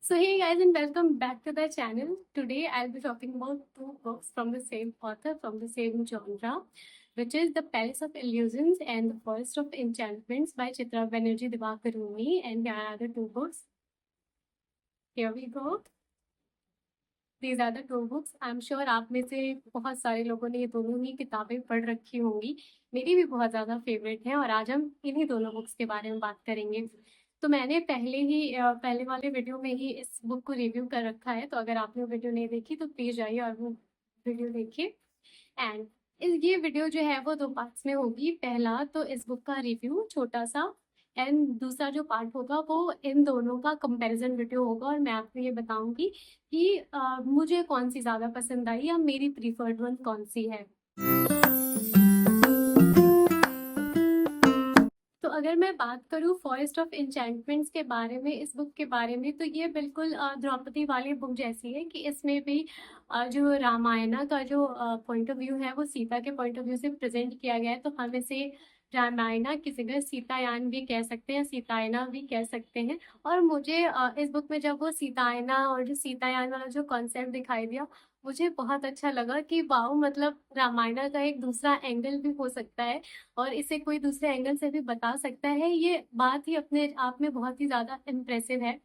So hey guys and welcome back to the channel. Today I'll be talking about two books from the same author from the same genre, which is The Palace of Illusions and The Forest of Enchantments by Chitra Banerjee Diwakar Rumi. And here are the two books. Here we go. These are the two books. I'm sure आप में से बहुत सारे लोगों ने ये दोनों ही किताबें पढ़ रखी होंगी. मेरी भी बहुत ज़्यादा फेवरेट है और आज हम इन्हीं दोनों बुक्स के बारे में बात करेंगे. तो मैंने पहले वाले वीडियो में ही इस बुक को रिव्यू कर रखा है, तो अगर आपने वो वीडियो नहीं देखी तो प्लीज़ जाइए और वो वीडियो देखिए. एंड ये वीडियो जो है वो दो पार्ट्स में होगी. पहला तो इस बुक का रिव्यू छोटा सा, एंड दूसरा जो पार्ट होगा वो इन दोनों का कंपैरिजन वीडियो होगा और मैं आपको ये बताऊंगी कि मुझे कौन सी ज़्यादा पसंद आई या मेरी प्रीफर्ड वन कौन सी है. तो अगर मैं बात करूँ फॉरेस्ट ऑफ एन्चेंटमेंट्स के बारे में, इस बुक के बारे में, तो ये बिल्कुल द्रौपदी वाली बुक जैसी है कि इसमें भी जो रामायण का जो पॉइंट ऑफ व्यू है वो सीता के पॉइंट ऑफ व्यू से प्रेजेंट किया गया है. तो हम इसे रामायण की जगह सीतायान भी कह सकते हैं, सीतायना भी कह सकते हैं. और मुझे इस बुक में जब वो सीतायना और जो सीतायान वाला जो कॉन्सेप्ट दिखाई दिया, मुझे बहुत अच्छा लगा कि वाओ, मतलब रामायण का एक दूसरा एंगल भी हो सकता है और इसे कोई दूसरे एंगल से भी बता सकता है. ये बात ही अपने आप में बहुत ही ज़्यादा इम्प्रेसिव है.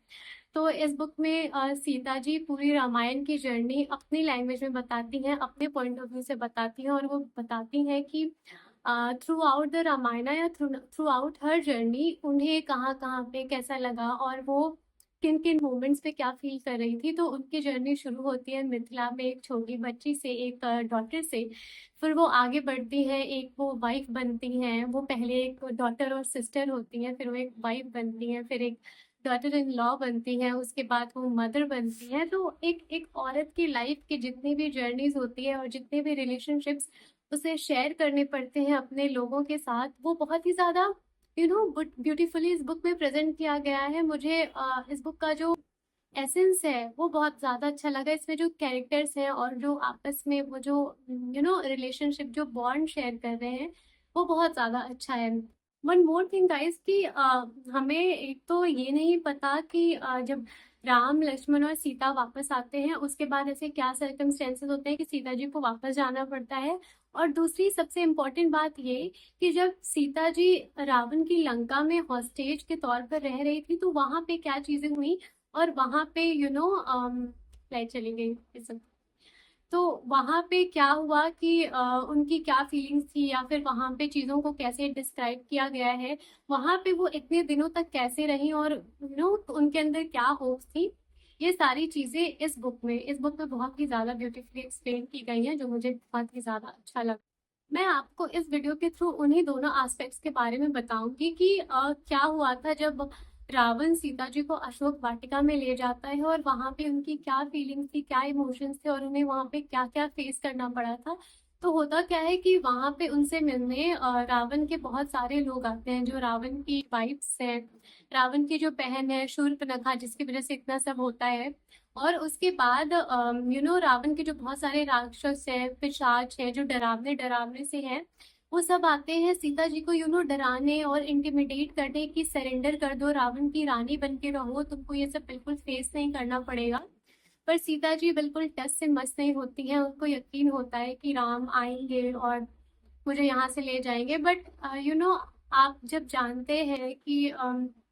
तो इस बुक में सीता जी पूरी रामायण की जर्नी अपनी लैंग्वेज में बताती हैं, अपने पॉइंट ऑफ व्यू से बताती हैं और वो बताती हैं कि थ्रू आउट द रामायण या थ्रू आउट हर जर्नी उन्हें कहाँ कहाँ पे कैसा लगा और वो किन किन मोमेंट्स पे क्या फील कर रही थी. तो उनकी जर्नी शुरू होती है मिथिला में एक छोटी बच्ची से, एक डॉटर से. फिर वो आगे बढ़ती हैं, एक वो वाइफ बनती हैं. वो पहले एक डॉटर और सिस्टर होती हैं, फिर वो एक वाइफ बनती हैं, फिर एक डॉटर इन लॉ बनती हैं, उसके बाद वो मदर बनती हैं. तो एक एक औरत की लाइफ की जितनी भी जर्नीज होती है और जितने भी रिलेशनशिप्स उसे शेयर करने पड़ते हैं अपने लोगों के साथ, वो बहुत ही ज़्यादा ब्यूटीफुली इस बुक में प्रेजेंट किया गया है. मुझे इस बुक का जो एसेंस है वो बहुत ज़्यादा अच्छा लगा. इसमें जो कैरेक्टर्स हैं और जो आपस में वो जो रिलेशनशिप, जो बॉन्ड शेयर कर रहे हैं, वो बहुत ज़्यादा अच्छा है. वन मोर थिंग गाइस कि हमें एक तो ये नहीं पता कि जब राम लक्ष्मण और सीता वापस आते हैं उसके बाद ऐसे क्या सर्कमस्टेंसेस होते हैं कि सीता जी को वापस जाना पड़ता है. और दूसरी सबसे इम्पोर्टेंट बात ये कि जब सीता जी रावण की लंका में हॉस्टेज के तौर पर रह रही थी तो वहां पे क्या चीजें हुई और वहां पे लाइट चली गई ये सब. तो वहां पे क्या हुआ कि उनकी क्या फीलिंग्स थी या फिर वहां पे चीजों को कैसे डिस्क्राइब किया गया है, वहां पे वो इतने दिनों तक कैसे रही और उनके अंदर क्या होप्स थी. ये सारी चीजें इस बुक में बहुत ही ज्यादा ब्यूटीफुली एक्सप्लेन की गई हैं, जो मुझे बहुत ही ज्यादा अच्छा लगा. मैं आपको इस वीडियो के थ्रू उन्हीं दोनों एस्पेक्ट्स के बारे में बताऊंगी कि क्या हुआ था जब रावण सीता जी को अशोक वाटिका में ले जाता है और वहां पे उनकी क्या फीलिंग्स थी, क्या इमोशंस थे और उन्हें वहां पे क्या क्या फेस करना पड़ा था. तो होता क्या है कि वहां पे उनसे मिलने रावण के बहुत सारे लोग आते हैं, जो रावण की वाइफ्स हैं, रावण की जो बहन है शूर्पणखा, जिसकी वजह से इतना सब होता है. और उसके बाद रावण के जो बहुत सारे राक्षस हैं, पिशाच हैं, जो डरावने डरावने से हैं, वो सब आते हैं सीता जी को डराने और इंटिमिडेट करने की सरेंडर कर दो, रावण की रानी बन के रहो, तुमको ये सब बिल्कुल फेस नहीं करना पड़ेगा. पर सीता जी बिल्कुल टस से मस नहीं होती हैं. उनको यकीन होता है कि राम आएंगे और मुझे यहाँ से ले जाएंगे. बट आप जब जानते हैं कि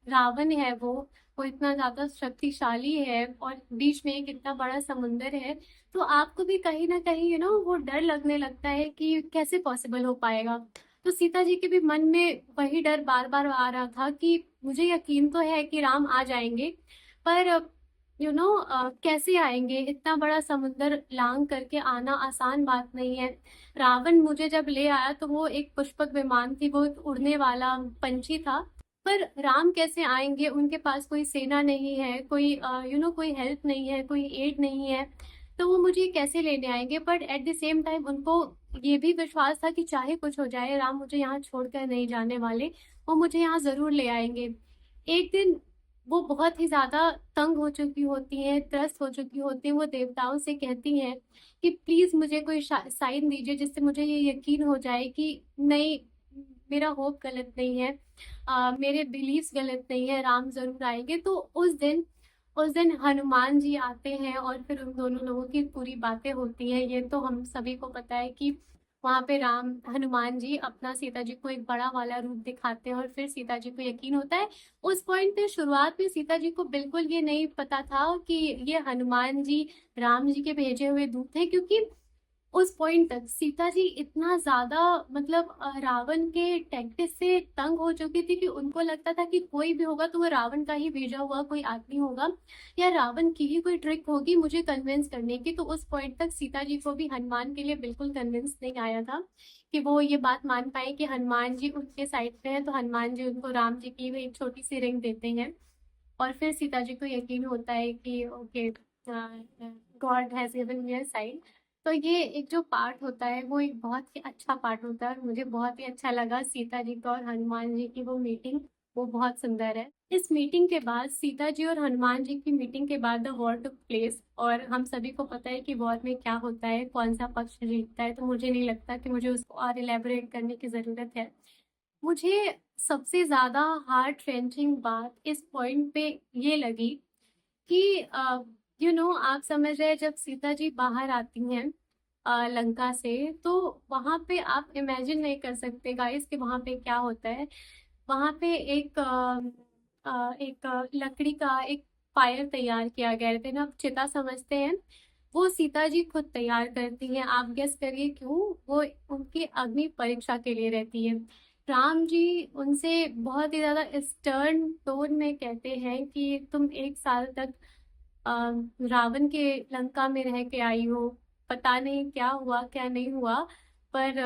रावण है वो इतना ज्यादा शक्तिशाली है और बीच में एक इतना बड़ा समुंदर है, तो आपको भी कहीं ना कहीं वो डर लगने लगता है कि कैसे पॉसिबल हो पाएगा. तो सीता जी के भी मन में वही डर बार बार आ रहा था कि मुझे यकीन तो है कि राम आ जाएंगे, पर कैसे आएंगे, इतना बड़ा समुंदर लांग करके आना आसान बात नहीं है. रावण मुझे जब ले आया तो वो एक पुष्पक विमान थी, वो एक उड़ने वाला पंछी था. पर राम कैसे आएंगे, उनके पास कोई सेना नहीं है, कोई कोई हेल्प नहीं है, कोई एड नहीं है. तो वो मुझे कैसे लेने आएंगे. But at the same time उनको ये भी विश्वास था कि चाहे कुछ हो जाए, राम मुझे यहाँ छोड़कर नहीं जाने वाले, वो मुझे यहाँ जरूर ले आएंगे. एक दिन वो बहुत ही ज्यादा तंग हो चुकी होती हैं, त्रस्त हो चुकी होती हैं, वो देवताओं से कहती हैं कि प्लीज मुझे कोई साइन दीजिए जिससे मुझे ये यकीन हो जाए कि नहीं, मेरा होप गलत नहीं है, मेरे बिलीव्स गलत नहीं है, राम जरूर आएंगे. तो उस दिन उस दिन हनुमान जी आते हैं और फिर उन दोनों लोगों की पूरी बातें होती हैं। ये तो हम सभी को पता है कि वहाँ पे राम हनुमान जी अपना सीता जी को एक बड़ा वाला रूप दिखाते हैं और फिर सीता जी को यकीन होता है। उस पॉइंट पे शुरुआत में सीता जी को बिल्कुल ये नहीं पता था कि ये हनुमान जी राम जी के भेजे हुए दूत हैं, क्योंकि उस पॉइंट तक सीता जी इतना ज्यादा मतलब रावण के टैक्टिस से तंग हो चुकी थी कि उनको लगता था कि कोई भी होगा तो वो रावण का ही भेजा हुआ कोई आदमी होगा या रावण की ही कोई ट्रिक होगी मुझे कन्विंस करने की। तो उस पॉइंट तक सीता जी को भी हनुमान के लिए बिल्कुल कन्विंस नहीं आया था कि वो ये बात मान पाए कि हनुमान जी उनके साइड पे है। तो हनुमान जी उनको राम जी की एक छोटी सी रिंग देते हैं और फिर सीता जी को यकीन होता है कि okay, god has given me a sign. तो ये एक जो पार्ट होता है वो एक बहुत ही अच्छा पार्ट होता है और मुझे बहुत ही अच्छा लगा सीता जी का और हनुमान जी की वो मीटिंग, वो बहुत सुंदर है। इस मीटिंग के बाद सीता जी और हनुमान जी की मीटिंग के बाद द वॉर टुक प्लेस और हम सभी को पता है कि वॉर में क्या होता है, कौन सा पक्ष जीतता है। तो मुझे नहीं लगता कि मुझे उसको और इलेबोरेट करने की जरूरत है। मुझे सबसे ज्यादा हार्ट रेंचिंग बात इस पॉइंट पे ये लगी कि आप समझ रहे हैं जब सीता जी बाहर आती हैं लंका से, तो वहां पे आप इमेजिन नहीं कर सकते गाइस कि वहां पे क्या होता है। वहां पे एक लकड़ी का एक फायर तैयार किया गया है ना, आप चिता समझते हैं, वो सीता जी खुद तैयार करती हैं। आप गेस करिए क्यों? वो उनकी अग्नि परीक्षा के लिए रहती है। राम जी उनसे बहुत ही ज्यादा स्टर्न टोन में कहते हैं कि तुम 1 साल तक अ, रावण के लंका में रह के आई हो, पता नहीं क्या हुआ क्या नहीं हुआ, पर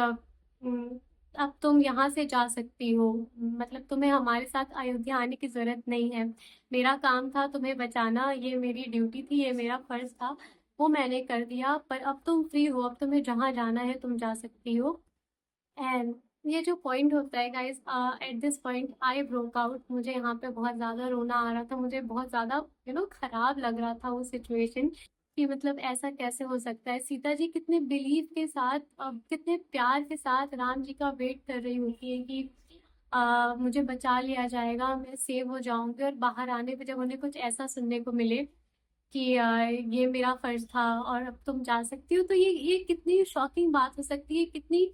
अब तुम यहाँ से जा सकती हो। मतलब तुम्हें हमारे साथ अयोध्या आने की जरूरत नहीं है। मेरा काम था तुम्हें बचाना, ये मेरी ड्यूटी थी, ये मेरा फर्ज था, वो मैंने कर दिया। पर अब तुम फ्री हो, अब तुम्हें जहाँ जाना है तुम जा सकती हो। एंड ये जो पॉइंट होता है guys, at this point I broke out. मुझे यहाँ पे बहुत ज्यादा रोना आ रहा था, मुझे बहुत ज्यादा खराब लग रहा था वो सिचुएशन कि मतलब ऐसा कैसे हो सकता है। सीता जी कितने बिलीव के साथ कितने प्यार के साथ राम जी का वेट कर रही होती है कि मुझे बचा लिया जाएगा, मैं सेव हो जाऊंगी। और बाहर आने पे जब उन्हें कुछ ऐसा सुनने को मिले कि ये मेरा फर्ज था और अब तुम जा सकती हो, तो ये कितनी शॉकिंग बात हो सकती है, कितनी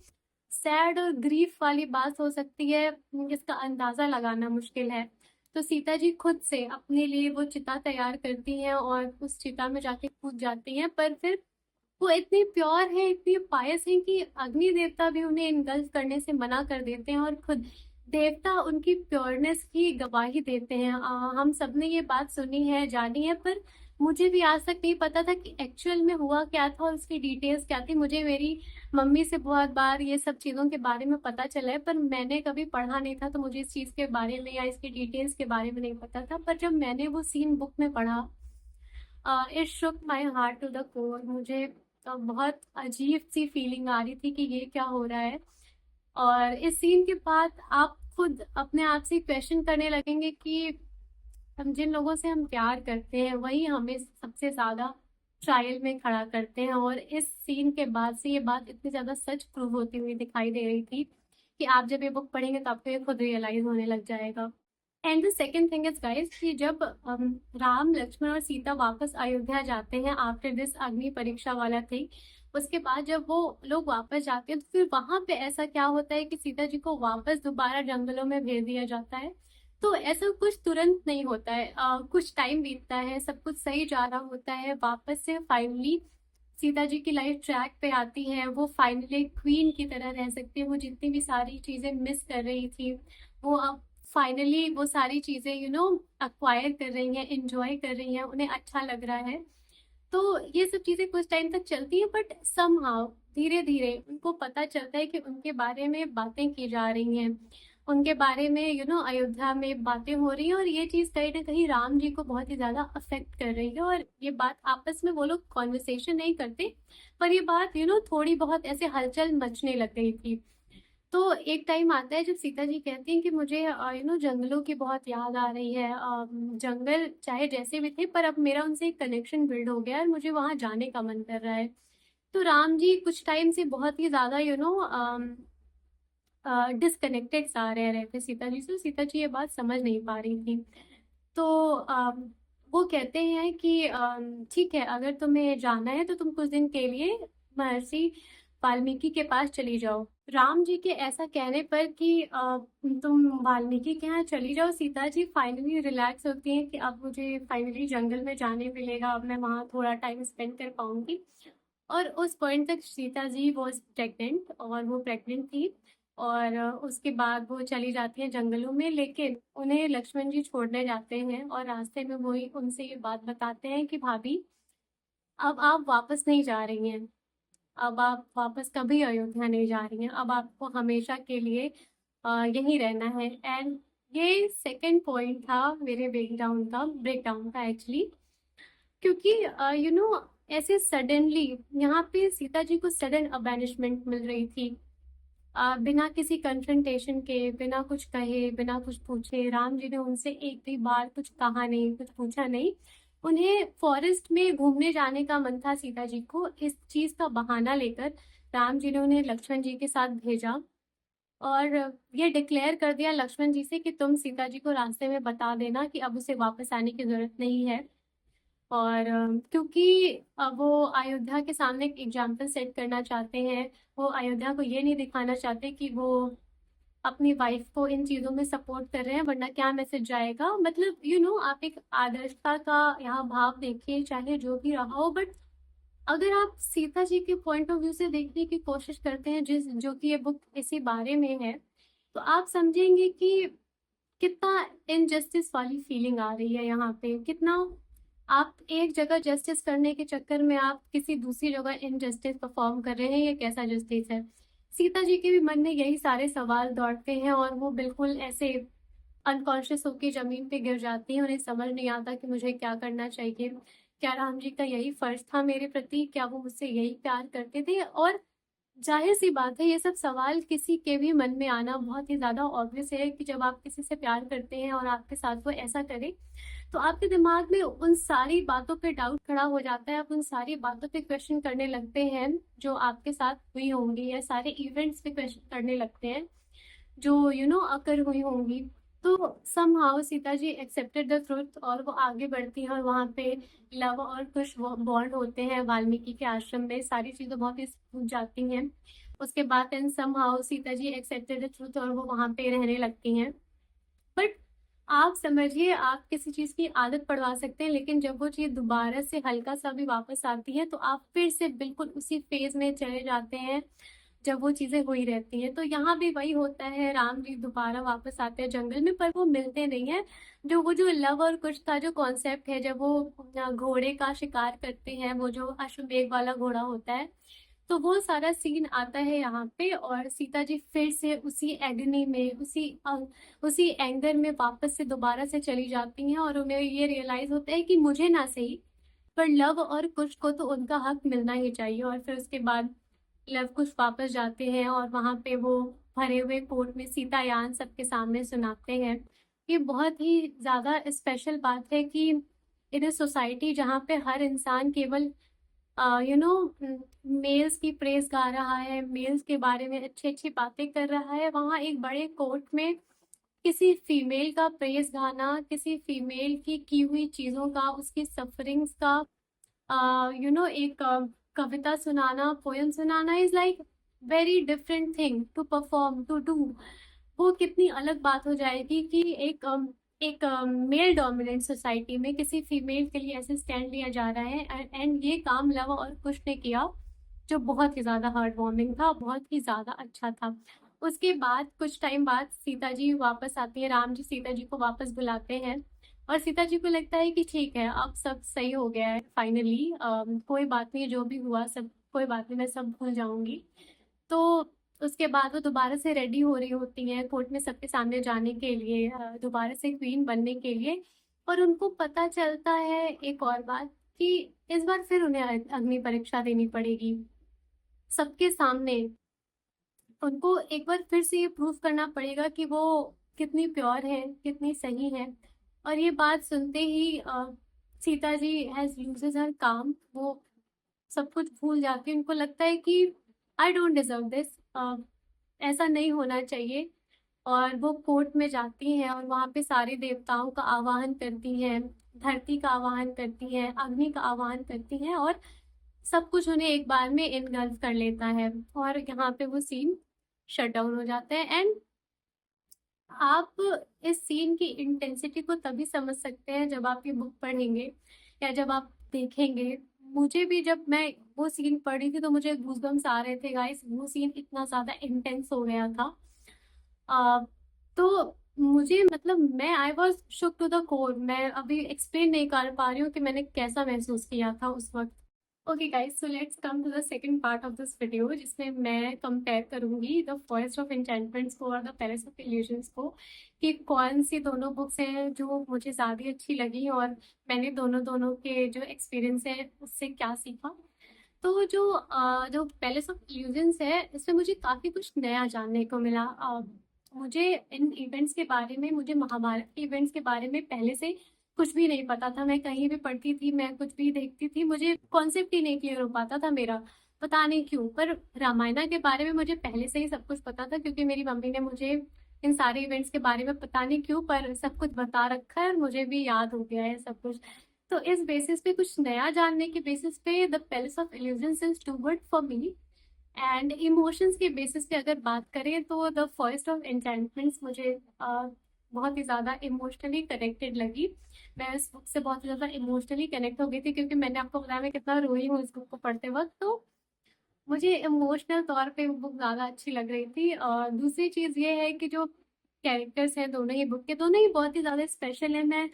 सैड और ग्रीफ वाली बात हो सकती है, इसका अंदाजा लगाना मुश्किल है। तो सीता जी खुद से अपने लिए वो चिता तैयार करती हैं और उस चिता में जाके कूद जाती हैं। पर फिर वो इतनी प्योर है, इतनी पायस है कि अग्नि देवता भी उन्हें इनगल्फ करने से मना कर देते हैं और खुद देवता उनकी प्योरनेस की गवाही देते हैं। हम सबने ये बात सुनी है, जानी है, पर मुझे भी आज तक नहीं पता था कि एक्चुअल में हुआ क्या था और उसकी डिटेल्स क्या थी। मुझे मेरी मम्मी से बहुत बार ये सब चीज़ों के बारे में पता चला है, पर मैंने कभी पढ़ा नहीं था, तो मुझे इस चीज़ के बारे में या इसकी डिटेल्स के बारे में नहीं पता था। पर जब मैंने वो सीन बुक में पढ़ा, it shook my heart to the core. मुझे बहुत अजीब सी फीलिंग आ रही थी कि ये क्या हो रहा है। और इस सीन के बाद आप खुद अपने आप से क्वेश्चन करने लगेंगे कि हम जिन लोगों से हम प्यार करते हैं वही हमें सबसे ज्यादा ट्रायल में खड़ा करते हैं। और इस सीन के बाद से ये बात इतनी ज्यादा सच प्रूव होती हुई दिखाई दे रही थी कि आप जब ये बुक पढ़ेंगे तो आपको ये खुद रियलाइज होने लग जाएगा। And the second thing is guys कि जब राम लक्ष्मण और सीता वापस अयोध्या जाते हैं आफ्टर दिस अग्नि परीक्षा वाला थिंग, उसके बाद जब वो लोग वापस जाते हैं तो फिर वहां पे ऐसा क्या होता है कि सीता जी को वापस दोबारा जंगलों में भेज दिया जाता है। तो ऐसा कुछ तुरंत नहीं होता है, कुछ टाइम बीतता है, सब कुछ सही जा रहा होता है, वापस से फाइनली सीता जी की लाइफ ट्रैक पे आती है। वो फाइनली क्वीन की तरह रह सकती है। वो जितनी भी सारी चीजें मिस कर रही थी वो अब फाइनली वो सारी चीजें अक्वायर कर रही हैं, एंजॉय कर रही हैं, उन्हें अच्छा लग रहा है। तो ये सब चीजें कुछ टाइम तक चलती है, बट समहाउ धीरे धीरे उनको पता चलता है कि उनके बारे में बातें की जा रही हैं, उनके बारे में अयोध्या में बातें हो रही हैं। और ये चीज कहीं ना कहीं राम जी को बहुत ही ज्यादा अफेक्ट कर रही है। और ये बात आपस में वो लोग कॉन्वर्सेशन नहीं करते, पर ये बात थोड़ी बहुत ऐसे हलचल मचने लग गई थी। तो एक टाइम आता है जब सीता जी कहती हैं कि मुझे जंगलों की बहुत याद आ रही है। जंगल चाहे जैसे भी थे पर अब मेरा उनसे एक कनेक्शन बिल्ड हो गया है और मुझे वहां जाने का मन कर रहा है। तो राम जी कुछ टाइम से बहुत ही ज्यादा डिस्कनेक्टेड सा रह रहे थे सीता जी से। सीता जी ये बात समझ नहीं पा रही थी। तो वो कहते हैं कि ठीक है, अगर तुम्हें जाना है तो तुम कुछ दिन के लिए महर्षि वाल्मीकि के पास चली जाओ। राम जी के ऐसा कहने पर कि तुम वाल्मीकि के यहाँ चली जाओ, सीता जी फाइनली रिलैक्स होती हैं कि अब मुझे फाइनली जंगल में जाने मिलेगा, अब मैं वहाँ थोड़ा टाइम स्पेंड कर पाऊंगी। और उस पॉइंट तक सीता जी वॉज प्रेग्नेंट, और वो प्रेग्नेंट थी। और उसके बाद वो चली जाती हैं जंगलों में, लेकिन उन्हें लक्ष्मण जी छोड़ने जाते हैं और रास्ते में वो ही उनसे ये बात बताते हैं कि भाभी, अब आप वापस नहीं जा रही हैं, अब आप वापस कभी अयोध्या नहीं जा रही हैं, अब आपको हमेशा के लिए यहीं रहना है। एंड ये सेकंड पॉइंट था मेरे ब्रेकडाउन का एक्चुअली, क्योंकि ऐसे सडनली यहाँ पे सीता जी को सडन अबैनिशमेंट मिल रही थी। बिना किसी कन्फ्रंटेशन के, बिना कुछ कहे, बिना कुछ पूछे, राम जी ने उनसे एक भी बार कुछ कहा नहीं, कुछ पूछा नहीं। उन्हें फॉरेस्ट में घूमने जाने का मन था सीता जी को, इस चीज का बहाना लेकर राम जी ने उन्हें लक्ष्मण जी के साथ भेजा और ये डिक्लेयर कर दिया लक्ष्मण जी से कि तुम सीता जी को रास्ते में बता देना कि अब उसे वापस आने की जरूरत नहीं है। और क्योंकि वो अयोध्या के सामने एक एग्जाम्पल सेट करना चाहते हैं, वो अयोध्या को ये नहीं दिखाना चाहते कि वो अपनी वाइफ को इन चीजों में सपोर्ट कर रहे हैं, वरना क्या मैसेज जाएगा। मतलब आप एक आदर्शता का यहाँ भाव देखिए, चाहे जो भी रहा हो, बट अगर आप सीता जी के पॉइंट ऑफ व्यू से देखने की कोशिश करते हैं, जिस जो कि ये बुक इसी बारे में है, तो आप समझेंगे कि कितना इनजस्टिस वाली फीलिंग आ रही है यहाँ पे, कितना आप एक जगह जस्टिस करने के चक्कर में आप किसी दूसरी जगह इनजस्टिस परफॉर्म कर रहे हैं, ये कैसा जस्टिस है। सीता जी के भी मन में यही सारे सवाल दौड़ते हैं और वो बिल्कुल ऐसे अनकॉन्शियस होकर जमीन पे गिर जाती हैं, उन्हें समझ नहीं आता कि मुझे क्या करना चाहिए। क्या राम जी का यही फर्ज था मेरे प्रति, क्या वो मुझसे यही प्यार करते थे। और जाहिर सी बात है, ये सब सवाल किसी के भी मन में आना बहुत ही ज्यादा ऑब्वियस है कि जब आप किसी से प्यार करते हैं और आपके साथ वो ऐसा करे, तो आपके दिमाग में उन सारी बातों पे डाउट खड़ा हो जाता है, आप उन सारी बातों पे क्वेश्चन करने लगते हैं जो आपके साथ हुई होंगी, या सारे इवेंट्स पे क्वेश्चन करने लगते हैं जो अकर हुई होंगी। तो somehow Sita ji accepted the truth और वो आगे बढ़ती हैं, और वहाँ पे लव और कुश बॉन्ड होते हैं वाल्मीकि के आश्रम में, सारी चीजें बहुत ही स्मूथ जाती हैं। उसके बाद and somehow Sita ji accepted the truth और वो वहाँ पे रहने लगती हैं। बट आप समझिए, आप किसी चीज की आदत पड़वा सकते हैं, लेकिन जब वो चीज दोबारा से हल्का सा भी वापस आती है तो आप फिर से बिल्कुल उसी फेज में चले जाते हैं जब वो चीजें हुई रहती हैं। तो यहाँ भी वही होता है, राम जी दोबारा वापस आते हैं जंगल में, पर वो मिलते नहीं है। जो लव और कुश का जो कॉन्सेप्ट है, जब वो घोड़े का शिकार करते हैं, वो जो अश्वमेध वाला घोड़ा होता है, तो वो सारा सीन आता है यहाँ पे, और सीता जी फिर से उसी एगनी में, उसी एंगर में वापस से दोबारा से चली जाती हैं, और उन्हें ये रियलाइज होता है कि मुझे ना सही, पर लव और कुश को तो उनका हक मिलना ही चाहिए। और फिर उसके बाद लव कुश वापस जाते हैं और वहां पे वो भरे हुए कोर्ट में सीतायान सबके सामने सुनाते हैं। ये बहुत ही ज्यादा स्पेशल बात है कि इन अ सोसाइटी जहाँ पे हर इंसान केवल यू नो मेल्स की प्रेस गा रहा है, मेल्स के बारे में अच्छी अच्छी बातें कर रहा है, वहाँ एक बड़े कोर्ट में किसी फीमेल का प्रेस गाना, किसी फीमेल की हुई चीजों का, उसकी सफरिंग्स का एक कविता सुनाना, पोयम सुनाना is like very different thing to perform to do. वो कितनी अलग बात हो जाएगी कि एक मेल डोमिनेंट सोसाइटी में किसी फीमेल के लिए ऐसे स्टैंड लिया जा रहा है, एंड ये काम लव और कुश ने किया, जो बहुत ही ज्यादा हार्ट वार्मिंग था, बहुत ही ज्यादा अच्छा था। उसके बाद कुछ टाइम बाद सीता जी वापस आती है, राम जी सीता जी को वापस बुलाते हैं, और सीता जी को लगता है कि ठीक है, अब सब सही हो गया है फाइनली, कोई बात नहीं, जो भी हुआ सब कोई बात नहीं, मैं सब भूल जाऊंगी। तो उसके बाद वो दोबारा से रेडी हो रही होती हैं कोर्ट में सबके सामने जाने के लिए, दोबारा से क्वीन बनने के लिए। और उनको पता चलता है एक और बात, कि इस बार फिर उन्हें अग्नि परीक्षा देनी पड़ेगी सबके सामने। उनको एक बार फिर से ये प्रूव करना पड़ेगा कि वो कितनी प्योर है, कितनी सही है। और ये बात सुनते ही सीता जी हैज लूजेस हर काम, वो सब कुछ भूल जाती है। उनको लगता है कि आई डोंट डिजर्व दिस, ऐसा नहीं होना चाहिए। और वो कोर्ट में जाती हैं और वहां पे सारे देवताओं का आवाहन करती हैं, धरती का आवाहन करती हैं, अग्नि का आवाहन करती हैं और सब कुछ उन्हें एक बार में इनगल्फ कर लेता है और यहाँ पे वो सीन शट डाउन हो जाता है। एंड आप इस सीन की इंटेंसिटी को तभी समझ सकते हैं जब आप ये बुक पढ़ेंगे या जब आप देखेंगे। मुझे भी जब मैं वो सीन पढ़ी थी तो मुझे गूज़बम्स आ रहे थे गाइस, वो सीन इतना ज़्यादा इंटेंस हो गया था। अ, तो मुझे मतलब मैं I was shook to the core. मैं अभी एक्सप्लेन नहीं कर पा रही हूँ कि मैंने कैसा महसूस किया था उस वक्त। Okay guys, so let's come to the second part of this video, जिसमें मैं कंपेयर करूंगी द फॉरेस्ट ऑफ एन्चेंटमेंट्स को और द पैलेस ऑफ इल्यूजन्स को, कि कौन सी दोनों बुक्स हैं जो मुझे ज़्यादा अच्छी लगी और मैंने दोनों दोनों के जो एक्सपीरियंस है उससे क्या सीखा। तो जो पैलेस ऑफ इल्यूजन्स है, इसमें मुझे काफ़ी कुछ नया जानने को मिला। मुझे इन इवेंट्स के बारे में, मुझे महाभारत के इवेंट्स के बारे में पहले से कुछ भी नहीं पता था। मैं कहीं भी पढ़ती थी, मैं कुछ भी देखती थी, मुझे कॉन्सेप्ट ही नहीं क्लियर हो पाता था मेरा, पता नहीं क्यों। पर रामायण के बारे में मुझे पहले से ही सब कुछ पता था, क्योंकि मेरी मम्मी ने मुझे इन सारे इवेंट्स के बारे में पता नहीं क्यों पर सब कुछ बता रखा है और मुझे भी याद हो गया है सब कुछ। तो इस बेसिस पे, कुछ नया जानने के बेसिस पे, the Palace of Illusions is too good for me. And emotions के बेसिस पे अगर बात करें तो द फॉरेस्ट ऑफ एन्चेंटमेंट्स मुझे बहुत ही ज़्यादा इमोशनली कनेक्टेड लगी। मैं इस बुक से बहुत ज़्यादा इमोशनली कनेक्ट हो गई थी, क्योंकि मैंने आपको बताया मैं कितना रोई हूँ इस बुक को पढ़ते वक्त। तो मुझे इमोशनल तौर पे वो बुक ज़्यादा अच्छी लग रही थी। और दूसरी चीज़ ये है कि जो कैरेक्टर्स हैं दोनों ही बुक के, दोनों ही बहुत ही ज़्यादा स्पेशल है। मैं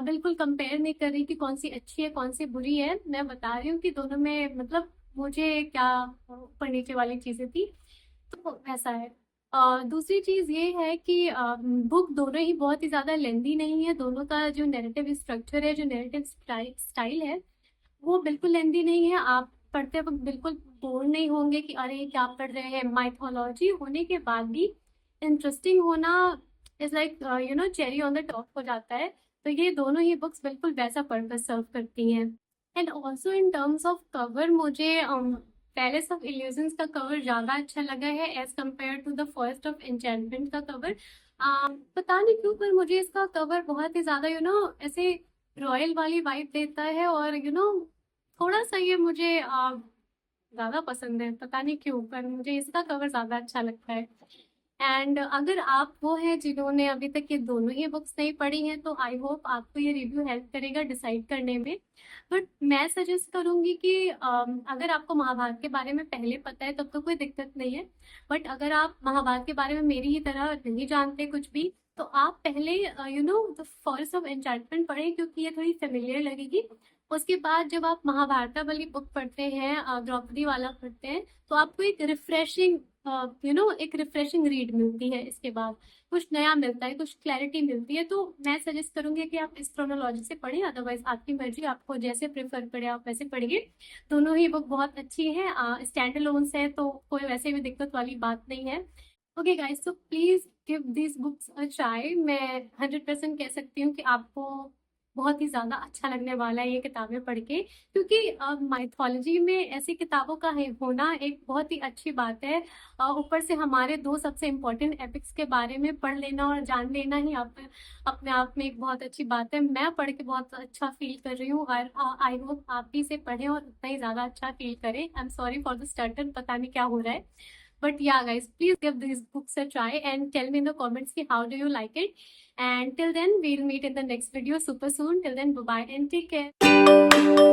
बिल्कुल कंपेयर नहीं कर रही कि कौन सी अच्छी है कौन सी बुरी है, मैं बता रही हूँ कि दोनों में मतलब मुझे क्या ऊपर नीचे वाली चीज़ें थी, तो वैसा है। दूसरी चीज़ ये है कि बुक दोनों ही बहुत ही ज़्यादा लेंदी नहीं है। दोनों का जो नैरेटिव स्ट्रक्चर है, जो नैरेटिव स्टाइल है, वो बिल्कुल लेंदी नहीं है। आप पढ़ते वक्त बिल्कुल बोर नहीं होंगे कि अरे क्या पढ़ रहे हैं। माइथोलॉजी होने के बाद भी इंटरेस्टिंग होना is like cherry on the top हो जाता है। तो ये दोनों ही बुक्स बिल्कुल वैसा पर्पस सर्व करती हैं। And also in terms of cover, मुझे पैलेस ऑफ इल्यूजन्स का कवर ज़्यादा अच्छा लगा है as compared to the Forest of Enchantment का कवर। पता नहीं क्यों पर मुझे इसका कवर बहुत ही ज़्यादा ऐसे रॉयल वाली वाइब देता है, और थोड़ा सा ये मुझे ज़्यादा पसंद है, पता नहीं क्यों पर मुझे इसका कवर ज़्यादा अच्छा लगता है। एंड अगर आप वो हैं जिन्होंने अभी तक ये दोनों ही बुक्स नहीं पढ़ी हैं, तो आई होप आपको ये रिव्यू हेल्प करेगा डिसाइड करने में। बट मैं सजेस्ट करूँगी कि अगर आपको महाभारत के बारे में पहले पता है तब तो कोई दिक्कत नहीं है। बट अगर आप महाभारत के बारे में मेरी ही तरह नहीं जानते कुछ भी, तो आप पहले द फॉरेस्ट ऑफ एन्चेंटमेंट पढ़ें, क्योंकि ये थोड़ी फेमिलियर लगेगी। उसके बाद जब आप महाभारत वाली बुक पढ़ते हैं, द्रौपदी वाला पढ़ते हैं, तो आपको एक रिफ्रेशिंग एक रिफ्रेशिंग रीड मिलती है। इसके बाद कुछ नया मिलता है, कुछ क्लैरिटी मिलती है। तो मैं सजेस्ट करूंगी कि आप इस क्रोनोलॉजी से पढ़ें, अदरवाइज आपकी मर्जी, आपको जैसे प्रेफर करें आप वैसे पढ़िए। दोनों ही बुक बहुत अच्छी है, स्टैंड अलोन है, तो कोई वैसे भी दिक्कत वाली बात नहीं है। ओके गाइस, तो please give this books a try. मैं 100% कह सकती हूँ कि आपको बहुत ही ज़्यादा अच्छा लगने वाला है ये किताबें पढ़ के, क्योंकि माइथोलॉजी में ऐसी किताबों का होना एक बहुत ही अच्छी बात है। ऊपर से हमारे दो सबसे इम्पोर्टेंट एपिक्स के बारे में पढ़ लेना और जान लेना ही अपने आप में एक बहुत अच्छी बात है। मैं पढ़ के बहुत अच्छा फील कर रही हूँ, और आई होप आप भी इसे पढ़ें और उतना ही ज़्यादा अच्छा फील करें। I am sorry for the stutter, पता नहीं क्या हो रहा है। But yeah, guys, please give these books a try and tell me in the comments ki how do you like it. And till then, we'll meet in the next video super soon. Till then, bye bye and take care.